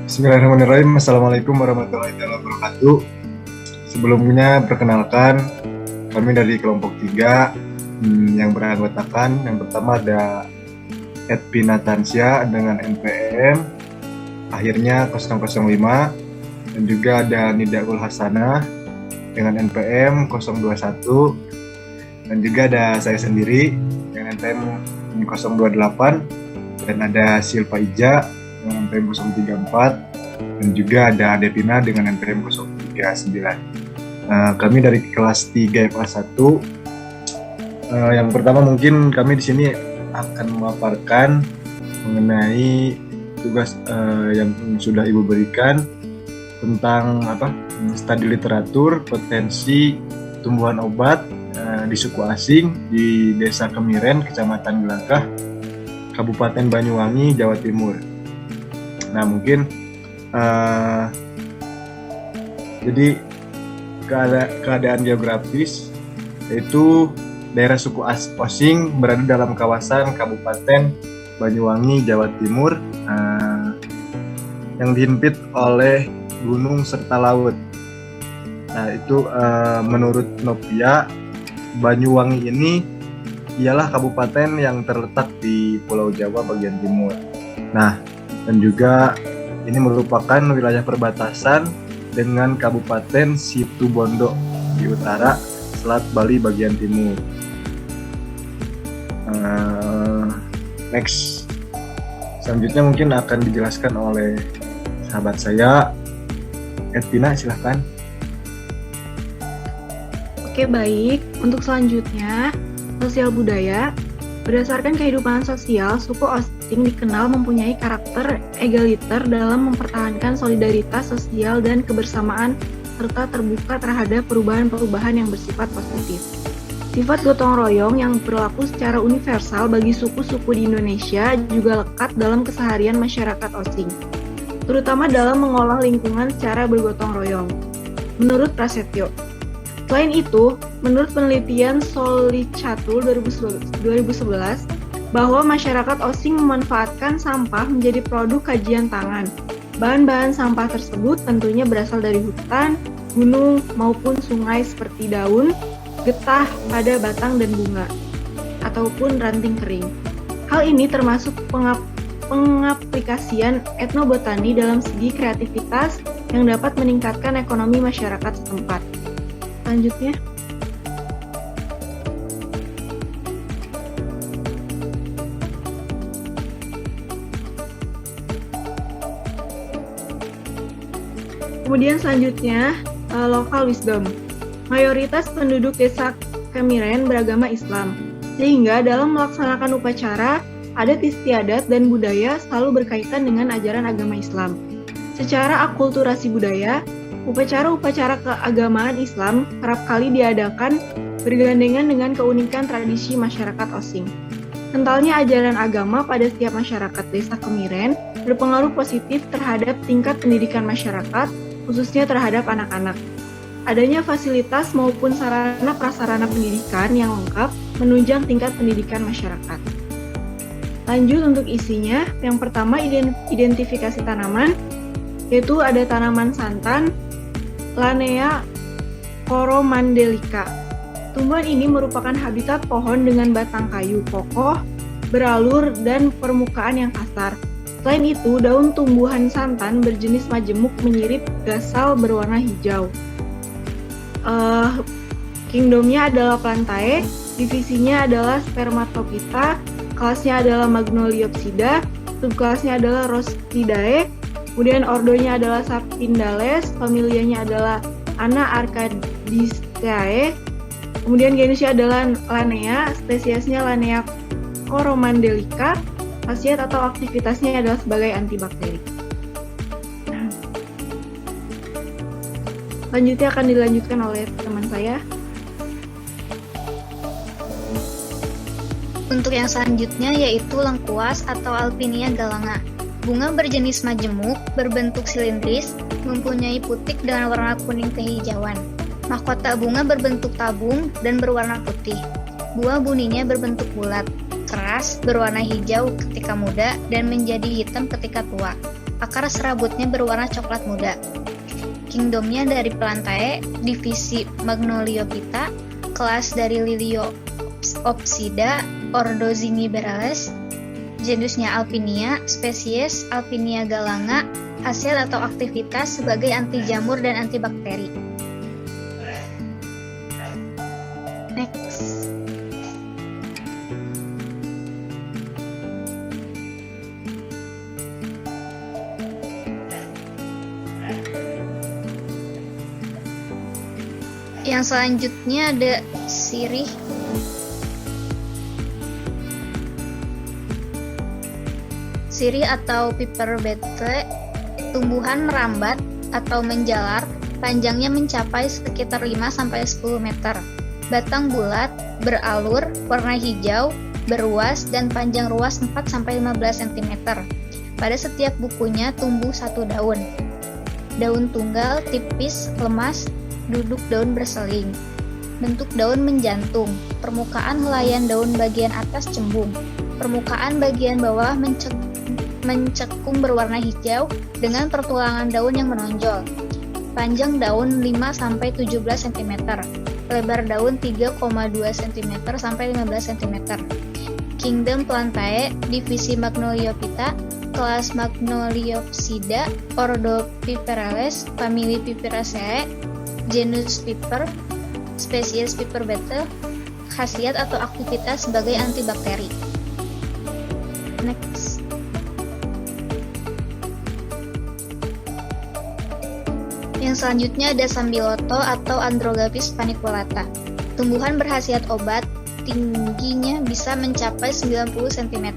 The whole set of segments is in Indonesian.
Bismillahirrahmanirrahim. Assalamualaikum warahmatullahi wabarakatuh. Sebelumnya perkenalkan, kami dari kelompok 3 yang beranggotakan. Yang pertama ada Edpi Natansia dengan NPM akhirnya 005, dan juga ada Nidaul Hasanah dengan NPM 021, dan juga ada saya sendiri dengan NPM 028, dan ada Silva Ija dengan NPM 034, dan juga ada Devina dengan NPM 039. Kami dari kelas 3 FA 1. Yang pertama mungkin kami di sini akan memaparkan mengenai tugas yang sudah Ibu berikan tentang studi literatur potensi tumbuhan obat di suku asing di Desa Kemiren, Kecamatan Gelagah, Kabupaten Banyuwangi, Jawa Timur. Nah, mungkin jadi keadaan geografis yaitu daerah suku Osing berada dalam kawasan Kabupaten Banyuwangi, Jawa Timur, yang dihimpit oleh gunung serta laut. Nah, itu menurut Novia, Banyuwangi ini ialah kabupaten yang terletak di Pulau Jawa bagian timur. Nah, dan juga ini merupakan wilayah perbatasan dengan Kabupaten Situbondo di utara, Selat Bali bagian timur. Next, selanjutnya mungkin akan dijelaskan oleh sahabat saya, Edvina, silahkan. Oke, baik. Untuk selanjutnya, sosial budaya. Berdasarkan kehidupan sosial, suku Osing dikenal mempunyai karakter egaliter dalam mempertahankan solidaritas sosial dan kebersamaan, serta terbuka terhadap perubahan-perubahan yang bersifat positif. Sifat gotong royong yang berlaku secara universal bagi suku-suku di Indonesia juga lekat dalam keseharian masyarakat Osing, terutama dalam mengolah lingkungan secara bergotong royong. Menurut Prasetyo. Selain itu, menurut penelitian Solicatul 2011, bahwa masyarakat Osing memanfaatkan sampah menjadi produk kajian tangan. Bahan-bahan sampah tersebut tentunya berasal dari hutan, gunung, maupun sungai seperti daun, getah pada batang dan bunga, ataupun ranting kering. Hal ini termasuk pengaplikasian etnobotani dalam segi kreativitas yang dapat meningkatkan ekonomi masyarakat setempat. Selanjutnya, local wisdom. Mayoritas penduduk desa Kemiren beragama Islam, sehingga dalam melaksanakan upacara, adat istiadat dan budaya selalu berkaitan dengan ajaran agama Islam. Secara akulturasi budaya, upacara-upacara keagamaan Islam kerap kali diadakan bergandengan dengan keunikan tradisi masyarakat Osing. Kentalnya ajaran agama pada setiap masyarakat desa Kemiren berpengaruh positif terhadap tingkat pendidikan masyarakat, khususnya terhadap anak-anak. Adanya fasilitas maupun sarana prasarana pendidikan yang lengkap menunjang tingkat pendidikan masyarakat. Lanjut untuk isinya, yang pertama identifikasi tanaman, yaitu ada tanaman santan, Lanea coromandelica. Tumbuhan ini merupakan habitat pohon dengan batang kayu kokoh, beralur, dan permukaan yang kasar. Selain itu, daun tumbuhan santan berjenis majemuk menyirip gasal berwarna hijau. Kingdomnya adalah Plantae, divisinya adalah Spermatophyta, kelasnya adalah Magnoliopsida, subkelasnya adalah Rhostidae, kemudian ordonya adalah Sapindales, familianya adalah Anaarchidiscae, kemudian genusnya adalah Lanea, spesiesnya Lanea coromandelica, khasiat atau aktivitasnya adalah sebagai antibakteri. Selanjutnya akan dilanjutkan oleh teman saya. Untuk yang selanjutnya yaitu lengkuas atau Alpinia galanga. Bunga berjenis majemuk, berbentuk silindris, mempunyai putik dengan warna kuning kehijauan. Mahkota bunga berbentuk tabung dan berwarna putih. Buah buninya berbentuk bulat, keras, berwarna hijau ketika muda, dan menjadi hitam ketika tua. Akar serabutnya berwarna coklat muda. Kingdomnya dari Plantae, divisi Magnoliophyta, kelas dari Liliopsida, ordo Zingiberales, genusnya Alpinia, spesies Alpinia galanga, khasiat atau aktivitas sebagai anti jamur dan antibakteri. Next. Yang selanjutnya ada sirih. Sirih atau piper beetle, tumbuhan merambat atau menjalar, panjangnya mencapai sekitar 5-10 meter. Batang bulat, beralur, warna hijau, beruas, dan panjang ruas 4-15 cm. Pada setiap bukunya tumbuh satu daun. Daun tunggal, tipis, lemas, duduk daun berseling. Bentuk daun menjantung. Permukaan helaian daun bagian atas cembung. Permukaan bagian bawah mencekung berwarna hijau dengan pertulangan daun yang menonjol. Panjang daun 5-17 cm. Lebar daun 3,2 cm sampai 15 cm. Kingdom Plantae, divisi Magnoliophyta, kelas Magnoliopsida, ordo Piperales, famili Piperaceae, genus Piper, spesies Piper beetle, khasiat atau aktivitas sebagai antibakteri. Next. Yang selanjutnya ada Sambiloto atau Androgaphis paniculata. Tumbuhan berkhasiat obat, tingginya bisa mencapai 90 cm.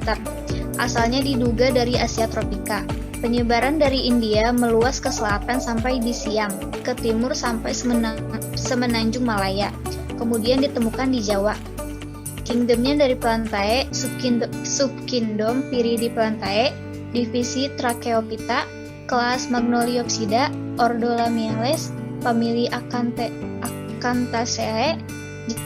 Asalnya diduga dari Asia tropika. Penyebaran dari India meluas ke selatan sampai di Siam, ke timur sampai semenanjung Malaya. Kemudian ditemukan di Jawa. Kingdomnya dari Plantae, subkingdom Piridi Plantae, divisi Tracheophyta, kelas Magnoliopsida, ordo Lamiales, famili Acanthaceae,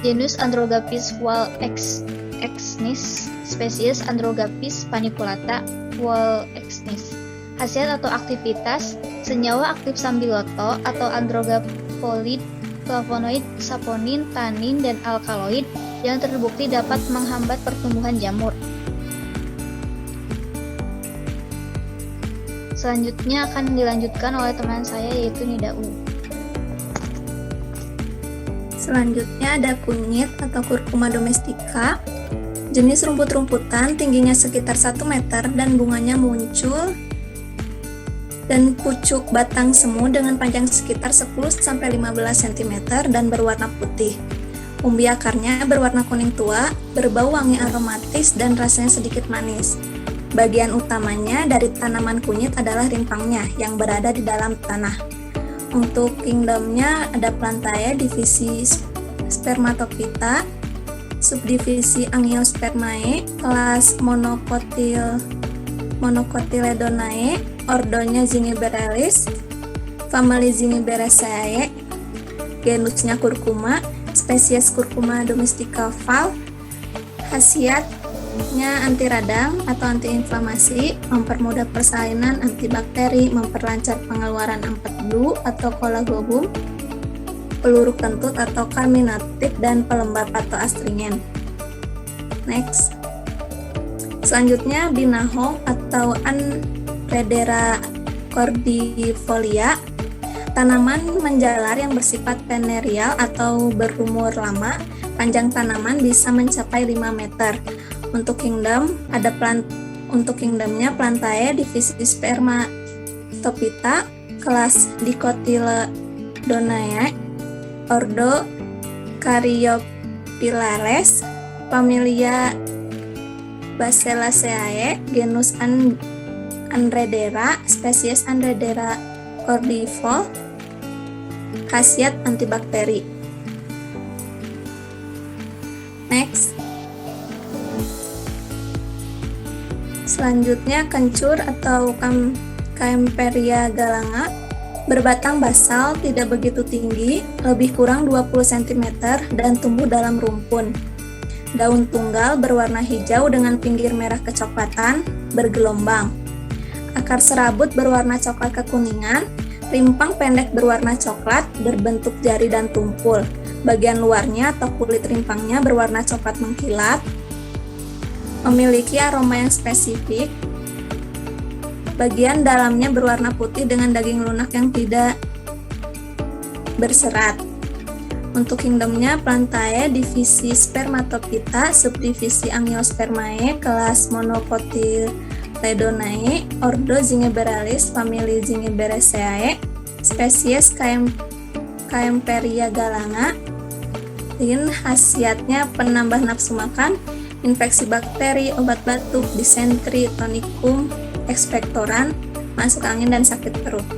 genus Androgaphis wall exnis, spesies Androgaphis paniculata wall exnis. Khasiat atau aktivitas, senyawa aktif sambiloto atau androgapolid, flavonoid, saponin, tanin, dan alkaloid yang terbukti dapat menghambat pertumbuhan jamur. Selanjutnya akan dilanjutkan oleh teman saya yaitu Nidau. Selanjutnya ada kunyit atau Curcuma domestica, jenis rumput-rumputan, tingginya sekitar 1 meter dan bunganya muncul dan pucuk batang semu dengan panjang sekitar 10-15 cm dan berwarna putih. Umbi akarnya berwarna kuning tua, berbau wangi aromatis dan rasanya sedikit manis. Bagian utamanya dari tanaman kunyit adalah rimpangnya yang berada di dalam tanah. Untuk kingdomnya ada Plantae, divisi Spermatophyta, subdivisi Angiospermae, kelas Monocotyledonae, ordonya Zingiberales, famili Zingiberaceae, genusnya Curcuma, spesies Curcuma domestica Val. Khasiatnya anti radang atau antiinflamasi, mempermudah persalinan, antibakteri, memperlancar pengeluaran empedu atau kolaglobum, peluru kentut atau carminatif, dan pelembab atau astringen. Next. Selanjutnya Binahong atau Anredera cordifolia, tanaman menjalar yang bersifat perennial atau berumur lama. Panjang tanaman bisa mencapai 5 meter. Untuk kingdomnya Plantae, divisi Spermatophyta, kelas Dicotyledonae, ordo Caryophyllales, familia Bacelaceae, genus Anredera, spesies Anredera cordifol, khasiat antibakteri. Next. Selanjutnya kencur atau Campharia galanga, berbatang basal, tidak begitu tinggi, lebih kurang 20 cm dan tumbuh dalam rumpun. Daun tunggal berwarna hijau dengan pinggir merah kecoklatan, bergelombang. akar serabut berwarna coklat kekuningan, rimpang pendek berwarna coklat, berbentuk jari dan tumpul. Bagian luarnya atau kulit rimpangnya berwarna coklat mengkilat, memiliki aroma yang spesifik. Bagian dalamnya berwarna putih dengan daging lunak yang tidak berserat. Untuk kingdomnya Plantae, divisi Spermatophyta, subdivisi Angiospermae, kelas Monocotyledonae, ordo Zingiberales, famili Zingiberaceae, spesies Caemperia galanga. Khasiatnya penambah nafsu makan, infeksi bakteri, obat batuk, disentri, tonikum, ekspektoran, masuk angin dan sakit perut.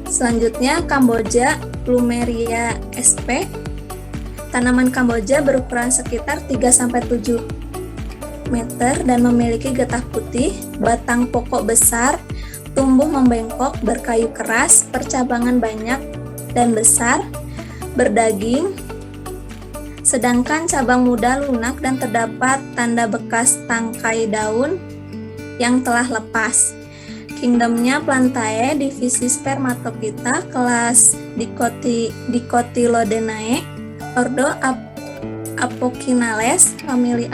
Selanjutnya Kamboja Plumeria sp. Tanaman Kamboja berukuran sekitar 3-7 meter dan memiliki getah putih, batang pokok besar, tumbuh membengkok, berkayu keras, percabangan banyak dan besar, berdaging, sedangkan cabang muda lunak dan terdapat tanda bekas tangkai daun yang telah lepas. Kingdomnya Plantae, divisi Spermatophyta, kelas Dicotylodenae, ordo Apokinales, famili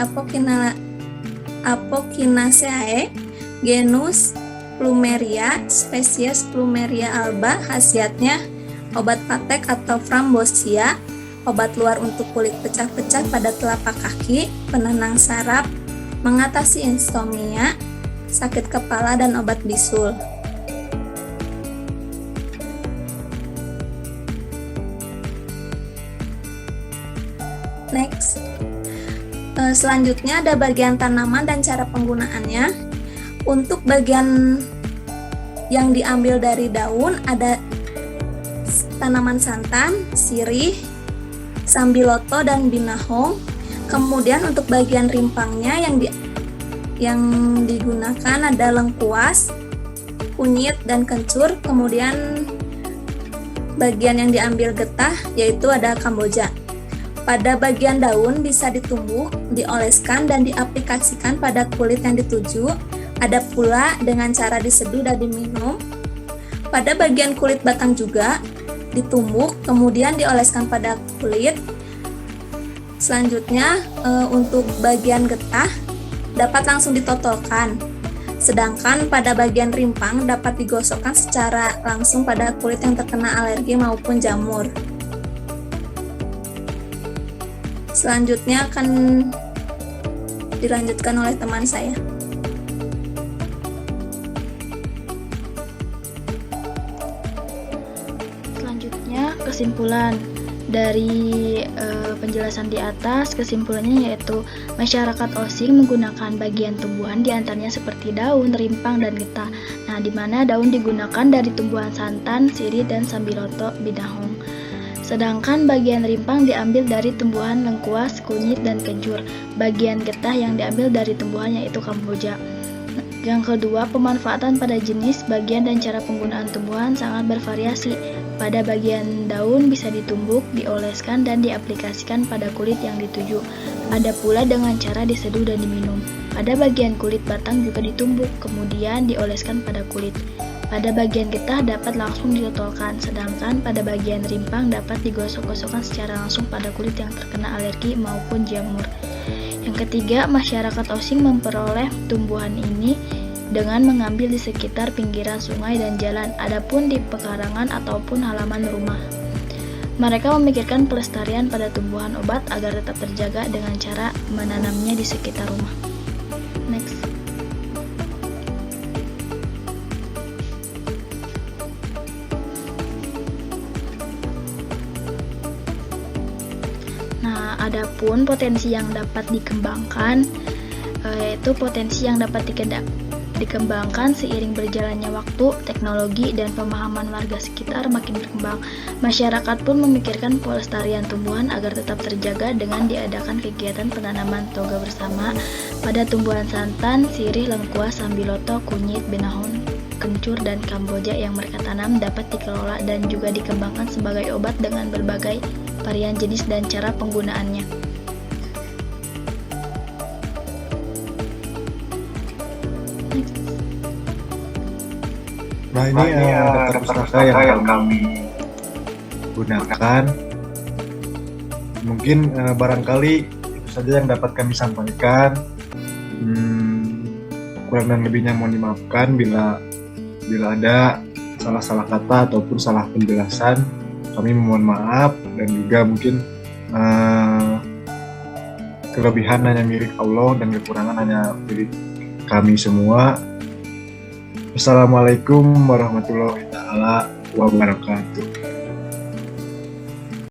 Apokinaceae, genus Plumeria, spesies Plumeria alba. Khasiatnya obat patek atau frambosia, obat luar untuk kulit pecah-pecah pada telapak kaki, penenang saraf, mengatasi insomnia, sakit kepala, dan obat bisul. Next. Selanjutnya ada bagian tanaman dan cara penggunaannya. Untuk bagian yang diambil dari daun ada tanaman santan, sirih, sambiloto, dan binahong. Kemudian untuk bagian rimpangnya yang digunakan ada lengkuas, kunyit, dan kencur. Kemudian bagian yang diambil getah yaitu ada Kamboja. Pada bagian daun bisa ditumbuk, dioleskan, dan diaplikasikan pada kulit yang dituju. Ada pula dengan cara diseduh dan diminum. Pada bagian kulit batang juga ditumbuk, kemudian dioleskan pada kulit. Selanjutnya untuk bagian getah dapat langsung ditotolkan, sedangkan pada bagian rimpang dapat digosokkan secara langsung pada kulit yang terkena alergi maupun jamur. Selanjutnya akan dilanjutkan oleh teman saya. Selanjutnya kesimpulan dari penjelasan di atas. Kesimpulannya yaitu masyarakat Osing menggunakan bagian tumbuhan diantaranya seperti daun, rimpang, dan getah. Nah, di mana daun digunakan dari tumbuhan santan, sirih, dan sambiloto, binahong. Sedangkan bagian rimpang diambil dari tumbuhan lengkuas, kunyit, dan kencur. Bagian getah yang diambil dari tumbuhan yaitu Kamboja. Yang kedua, pemanfaatan pada jenis, bagian, dan cara penggunaan tumbuhan sangat bervariasi. Pada bagian daun bisa ditumbuk, dioleskan, dan diaplikasikan pada kulit yang dituju. Ada pula dengan cara diseduh dan diminum. Pada bagian kulit batang juga ditumbuk, kemudian dioleskan pada kulit. Pada bagian getah dapat langsung ditotolkan, sedangkan pada bagian rimpang dapat digosok-gosokkan secara langsung pada kulit yang terkena alergi maupun jamur. Yang ketiga, masyarakat Osing memperoleh tumbuhan ini dengan mengambil di sekitar pinggiran sungai dan jalan, adapun di pekarangan ataupun halaman rumah. Mereka memikirkan pelestarian pada tumbuhan obat agar tetap terjaga dengan cara menanamnya di sekitar rumah. Next. Nah, adapun potensi yang dapat dikembangkan yaitu potensi yang dapat dikembangkan seiring berjalannya waktu, teknologi, dan pemahaman warga sekitar makin berkembang. Masyarakat pun memikirkan pelestarian tumbuhan agar tetap terjaga dengan diadakan kegiatan penanaman toga bersama pada tumbuhan santan, sirih, lengkuas, sambiloto, kunyit, binahong, kencur, dan Kamboja yang mereka tanam dapat dikelola dan juga dikembangkan sebagai obat dengan berbagai varian jenis dan cara penggunaannya. Nah ini daftar pustaka yang kami gunakan. Mungkin barangkali itu saja yang dapat kami sampaikan. Kurang dan lebihnya mohon dimaafkan bila ada salah-salah kata ataupun salah penjelasan. Kami mohon maaf, dan juga mungkin kelebihan hanya milik Allah dan kekurangan hanya milik kami semua. Wassalamualaikum warahmatullahi wabarakatuh.